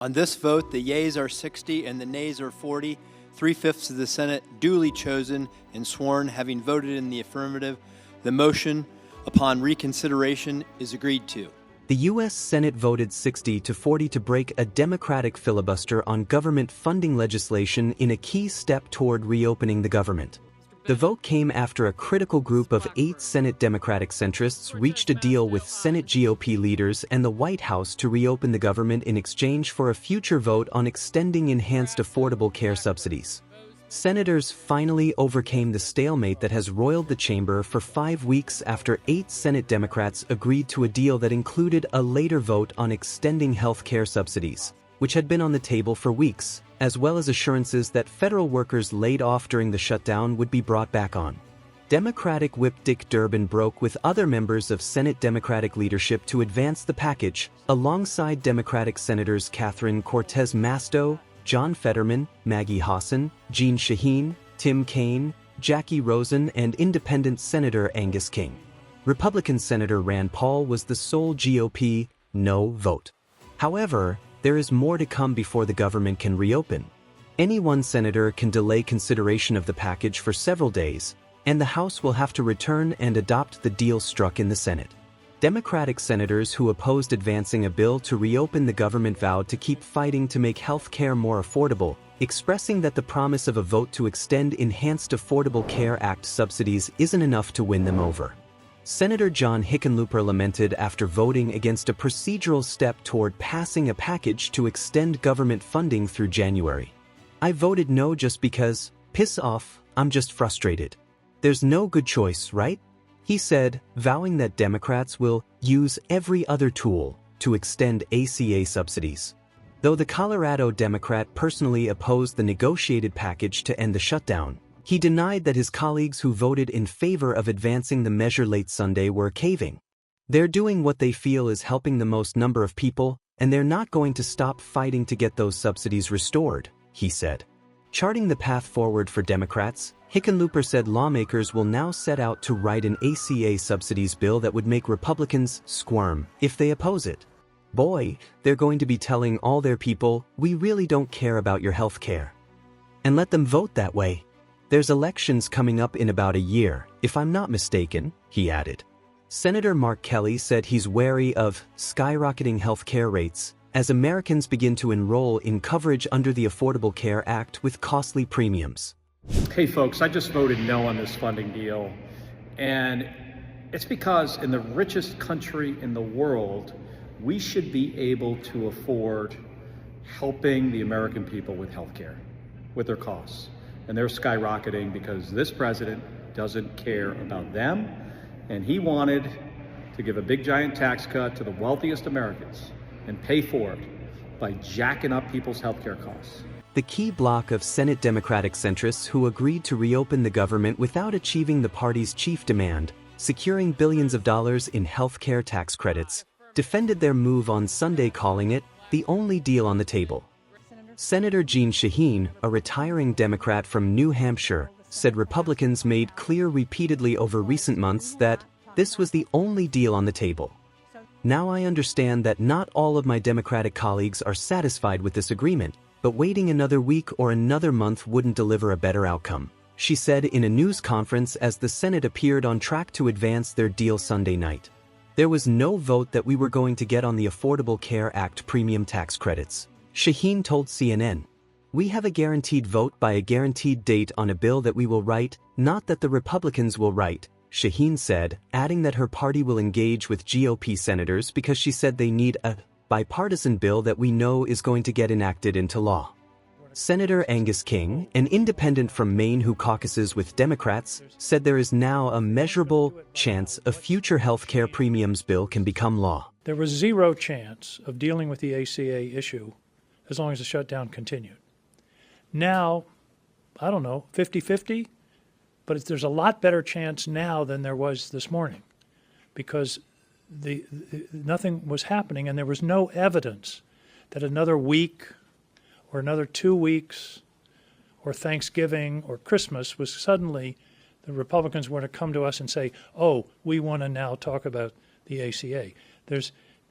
On this vote, the yeas are 60 and the nays are 40. 3/5 of the Senate duly chosen and sworn, having voted in the affirmative, the motion upon reconsideration is agreed to. The U.S. Senate voted 60-40 to break a Democratic filibuster on government funding legislation in a key step toward reopening the government. The vote came after a critical group of 8 Senate Democratic centrists reached a deal with Senate GOP leaders and the White House to reopen the government in exchange for a future vote on extending enhanced affordable care subsidies. Senators finally overcame the stalemate that has roiled the chamber for 5 weeks after 8 Senate Democrats agreed to a deal that included a later vote on extending health care subsidies, which had been on the table for weeks, as well as assurances that federal workers laid off during the shutdown would be brought back on. Democratic Whip Dick Durbin broke with other members of Senate Democratic leadership to advance the package, alongside Democratic Senators Catherine Cortez Masto, John Fetterman, Maggie Hassan, Jeanne Shaheen, Tim Kaine, Jackie Rosen, and Independent Senator Angus King. Republican Senator Rand Paul was the sole GOP no vote. However, there is more to come before the government can reopen. Any one senator can delay consideration of the package for several days, and the House will have to return and adopt the deal struck in the Senate. Democratic senators who opposed advancing a bill to reopen the government vowed to keep fighting to make health care more affordable, expressing that the promise of a vote to extend Enhanced Affordable Care Act subsidies isn't enough to win them over. Senator John Hickenlooper lamented after voting against a procedural step toward passing a package to extend government funding through January. "I voted no just because, piss off, I'm just frustrated. There's no good choice, right?" he said, vowing that Democrats will use every other tool to extend ACA subsidies. Though the Colorado Democrat personally opposed the negotiated package to end the shutdown, he denied that his colleagues who voted in favor of advancing the measure late Sunday were caving. "They're doing what they feel is helping the most number of people, and they're not going to stop fighting to get those subsidies restored," he said. Charting the path forward for Democrats, Hickenlooper said lawmakers will now set out to write an ACA subsidies bill that would make Republicans squirm if they oppose it. Boy, they're going to be telling all their people, "We really don't care about your health care." And let them vote that way. "There's elections coming up in about a year, if I'm not mistaken," he added. Senator Mark Kelly said he's wary of skyrocketing health care rates as Americans begin to enroll in coverage under the Affordable Care Act with costly premiums. Hey folks, I just voted no on this funding deal, and it's because in the richest country in the world, we should be able to afford helping the American people with health care, with their costs. And they're skyrocketing because this president doesn't care about them, and he wanted to give a big giant tax cut to the wealthiest Americans and pay for it by jacking up people's health care costs. The key bloc of Senate Democratic centrists who agreed to reopen the government without achieving the party's chief demand, securing billions of dollars in health care tax credits, defended their move on Sunday, calling it the only deal on the table. Senator Jeanne Shaheen, a retiring Democrat from New Hampshire, said Republicans made clear repeatedly over recent months that this was the only deal on the table. "Now I understand that not all of my Democratic colleagues are satisfied with this agreement, but waiting another week or another month wouldn't deliver a better outcome," she said in a news conference as the Senate appeared on track to advance their deal Sunday night. "There was no vote that we were going to get on the Affordable Care Act premium tax credits," Shaheen told CNN. "We have a guaranteed vote by a guaranteed date on a bill that we will write, not that the Republicans will write," Shaheen said, adding that her party will engage with GOP senators because she said they need a bipartisan bill that we know is going to get enacted into law. Senator Angus King, an independent from Maine who caucuses with Democrats, said there is now a measurable chance a future health care premiums bill can become law. "There was zero chance of dealing with the ACA issue as long as the shutdown continued. Now, I don't know, 50-50, but there's a lot better chance now than there was this morning because nothing was happening and there was no evidence that another week or another 2 weeks or Thanksgiving or Christmas was suddenly the Republicans were to come to us and say, "Oh, we want to now talk about the ACA."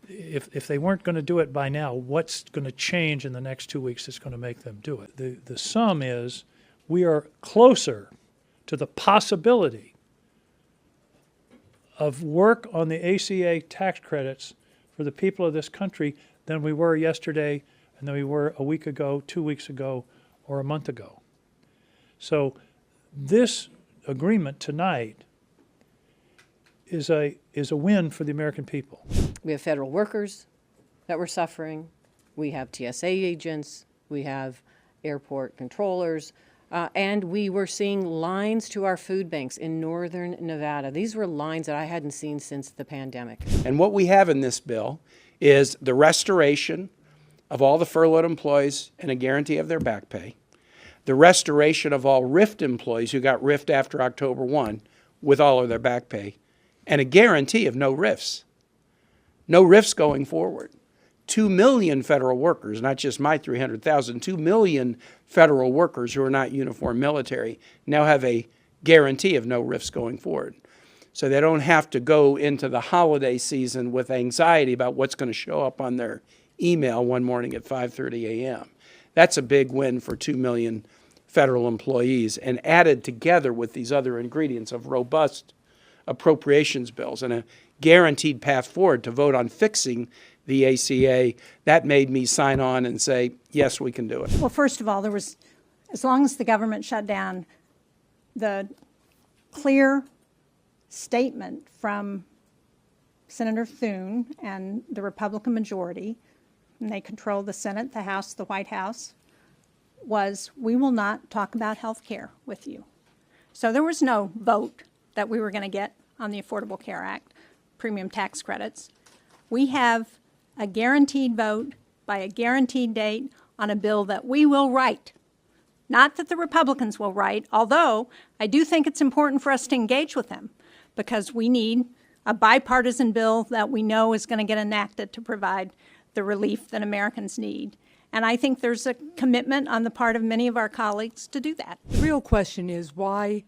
if they weren't going to do it by now, what's going to change in the next 2 weeks that's going to make them do it? The sum is we are closer to the possibility of work on the ACA tax credits for the people of this country than we were yesterday and than we were a week ago, 2 weeks ago, or a month ago. So this agreement tonight is a win for the American people. We have federal workers that were suffering. We have TSA agents. We have airport controllers. And we were seeing lines to our food banks in northern Nevada. These were lines that I hadn't seen since the pandemic. And what we have in this bill is the restoration of all the furloughed employees and a guarantee of their back pay, the restoration of all RIFT employees who got RIFT after October 1 with all of their back pay, and a guarantee of no RIFs. No RIFs going forward. 2 million federal workers, not just my 300,000, 2 million federal workers who are not uniform military now have a guarantee of no RIFs going forward. So they don't have to go into the holiday season with anxiety about what's going to show up on their email one morning at 5:30 a.m. That's a big win for 2 million federal employees, and added together with these other ingredients of robust appropriations bills and a guaranteed path forward to vote on fixing the ACA, that made me sign on and say, yes, we can do it. Well, first of all, there was, as long as the government shut down, the clear statement from Senator Thune and the Republican majority, and they control the Senate, the House, the White House, was we will not talk about health care with you. So there was no vote that we were going to get on the Affordable Care Act, premium tax credits. We have a guaranteed vote by a guaranteed date on a bill that we will write. Not that the Republicans will write, although I do think it's important for us to engage with them because we need a bipartisan bill that we know is going to get enacted to provide the relief that Americans need. And I think there's a commitment on the part of many of our colleagues to do that. The real question is, why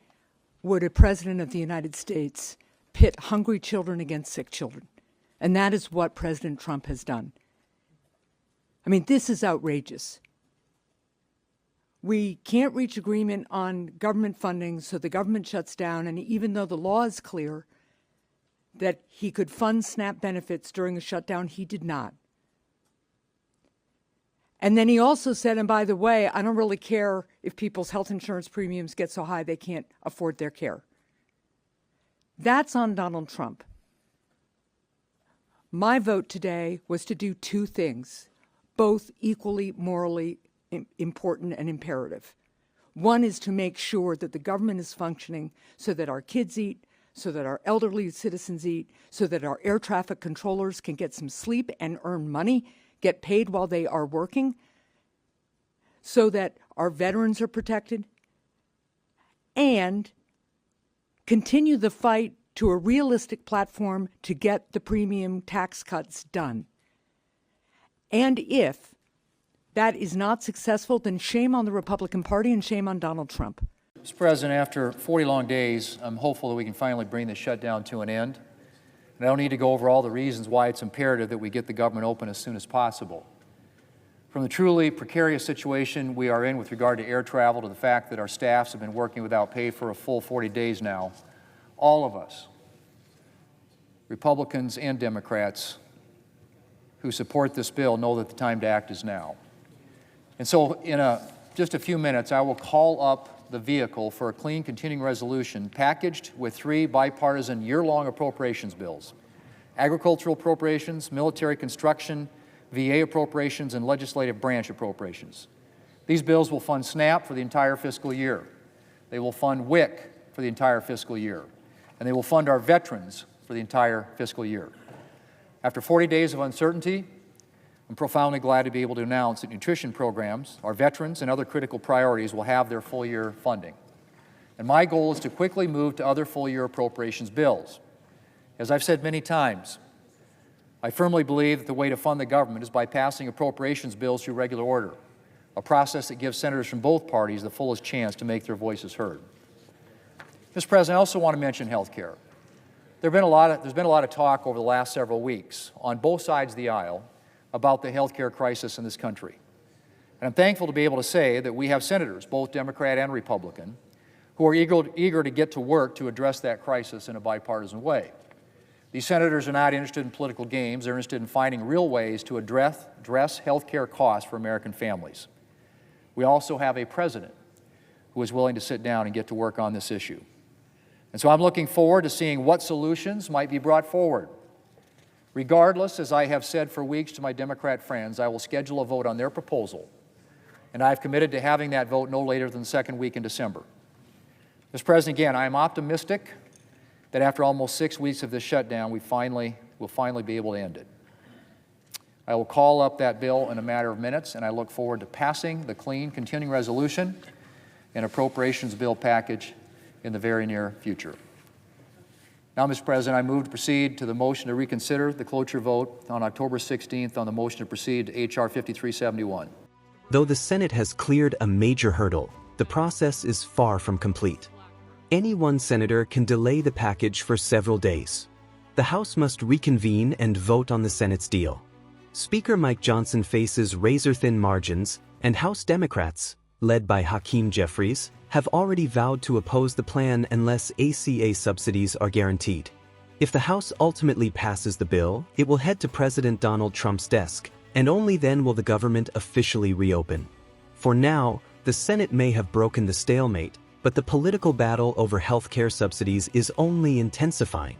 would a president of the United States pit hungry children against sick children? And that is what President Trump has done. I mean, this is outrageous. We can't reach agreement on government funding, so the government shuts down, and even though the law is clear that he could fund SNAP benefits during a shutdown, he did not. And then he also said, and by the way, I don't really care if people's health insurance premiums get so high they can't afford their care. That's on Donald Trump. My vote today was to do two things, both equally morally important and imperative. One is to make sure that the government is functioning so that our kids eat, so that our elderly citizens eat, so that our air traffic controllers can get some sleep and earn money, get paid while they are working, so that our veterans are protected, and continue the fight to a realistic platform to get the premium tax cuts done. And if that is not successful, then shame on the Republican Party and shame on Donald Trump. Mr. President, after 40 long days, I'm hopeful that we can finally bring this shutdown to an end. And I don't need to go over all the reasons why it's imperative that we get the government open as soon as possible. From the truly precarious situation we are in with regard to air travel to the fact that our staffs have been working without pay for a full 40 days now, all of us, Republicans and Democrats who support this bill, know that the time to act is now. And so in just a few minutes, I will call up the vehicle for a clean continuing resolution packaged with 3 bipartisan year-long appropriations bills: agricultural appropriations, military construction, VA appropriations, and legislative branch appropriations. These bills will fund SNAP for the entire fiscal year. They will fund WIC for the entire fiscal year. And they will fund our veterans for the entire fiscal year. After 40 days of uncertainty, I'm profoundly glad to be able to announce that nutrition programs, our veterans, and other critical priorities will have their full-year funding. And my goal is to quickly move to other full-year appropriations bills. As I've said many times, I firmly believe that the way to fund the government is by passing appropriations bills through regular order, a process that gives senators from both parties the fullest chance to make their voices heard. Mr. President, I also want to mention health care. there's been a lot of talk over the last several weeks on both sides of the aisle about the health care crisis in this country. And I'm thankful to be able to say that we have senators, both Democrat and Republican, who are eager to get to work to address that crisis in a bipartisan way. These senators are not interested in political games. They're interested in finding real ways to address health care costs for American families. We also have a president who is willing to sit down and get to work on this issue. And so I'm looking forward to seeing what solutions might be brought forward. Regardless, as I have said for weeks to my Democrat friends, I will schedule a vote on their proposal, and I've committed to having that vote no later than the second week in December. Mr. President, again, I am optimistic that after almost 6 weeks of this shutdown, we'll finally be able to end it. I will call up that bill in a matter of minutes, and I look forward to passing the clean continuing resolution and appropriations bill package in the very near future. Now, Mr. President, I move to proceed to the motion to reconsider the cloture vote on October 16th on the motion to proceed to H.R. 5371. Though the Senate has cleared a major hurdle, the process is far from complete. Any one senator can delay the package for several days. The House must reconvene and vote on the Senate's deal. Speaker Mike Johnson faces razor-thin margins, and House Democrats, led by Hakeem Jeffries, have already vowed to oppose the plan unless ACA subsidies are guaranteed. If the House ultimately passes the bill, it will head to President Donald Trump's desk, and only then will the government officially reopen. For now, the Senate may have broken the stalemate, but the political battle over health care subsidies is only intensifying.